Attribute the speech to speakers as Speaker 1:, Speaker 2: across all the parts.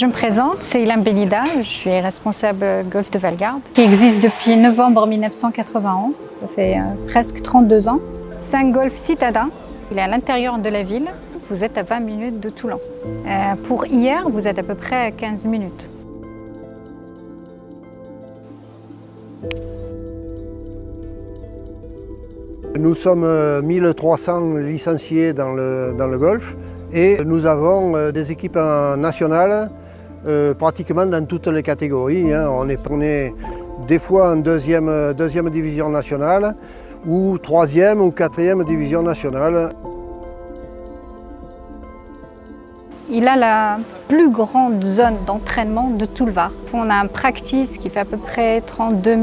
Speaker 1: Je me présente, c'est Ilham Benida, je suis responsable golf de Valgarde, qui existe depuis novembre 1991, ça fait presque 32 ans. C'est un golf citadin, il est à l'intérieur de la ville, vous êtes à 20 minutes de Toulon. Pour hier, vous êtes à peu près à 15 minutes.
Speaker 2: Nous sommes 1300 licenciés dans le golf et nous avons des équipes nationales pratiquement dans toutes les catégories. On est des fois en deuxième division nationale ou troisième ou quatrième division nationale.
Speaker 1: Il a la plus grande zone d'entraînement de tout le Var. On a un practice qui fait à peu près 32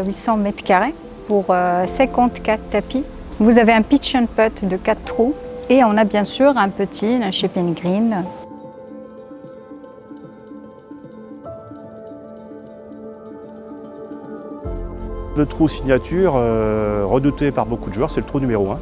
Speaker 1: 800 m² pour 54 tapis. Vous avez un pitch and putt de 4 trous et on a bien sûr un petit, un chipping green.
Speaker 3: Le trou signature, redouté par beaucoup de joueurs, c'est le trou numéro 1.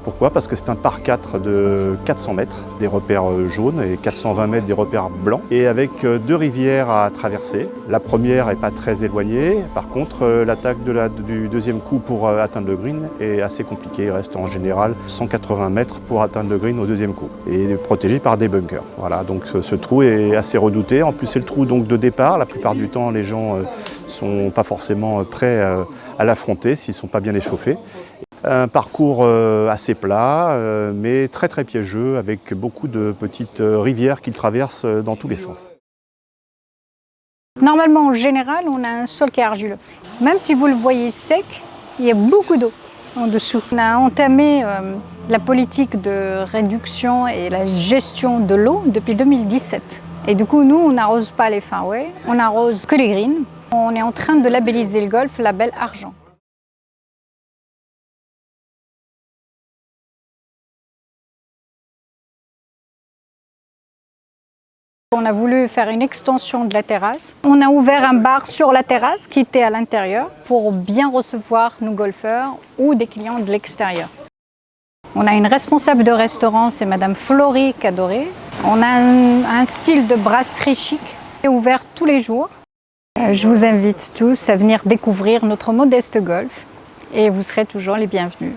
Speaker 3: Pourquoi? Parce que c'est un par 4 de 400 mètres, des repères jaunes et 420 mètres des repères blancs, et avec 2 rivières à traverser. La première n'est pas très éloignée, par contre l'attaque du deuxième coup pour atteindre le green est assez compliquée. Il reste en général 180 mètres pour atteindre le green au deuxième coup, et protégé par des bunkers. Voilà, donc ce trou est assez redouté. En plus c'est le trou donc, de départ. La plupart du temps les gens ne sont pas forcément prêts à l'affronter s'ils ne sont pas bien échauffés. Un parcours assez plat, mais très très piégeux, avec beaucoup de petites rivières qui traversent dans tous les sens.
Speaker 1: Normalement, en général, on a un sol qui est argileux. Même si vous le voyez sec, il y a beaucoup d'eau en dessous. On a entamé la politique de réduction et la gestion de l'eau depuis 2017. Et du coup, nous, on n'arrose pas les fairways, on n'arrose que les greens. On est en train de labelliser le golf label argent. On a voulu faire une extension de la terrasse. On a ouvert un bar sur la terrasse qui était à l'intérieur pour bien recevoir nos golfeurs ou des clients de l'extérieur. On a une responsable de restaurant, c'est Madame Florie Cadoré. On a un style de brasserie chic qui est ouvert tous les jours. Je vous invite tous à venir découvrir notre modeste golf et vous serez toujours les bienvenus.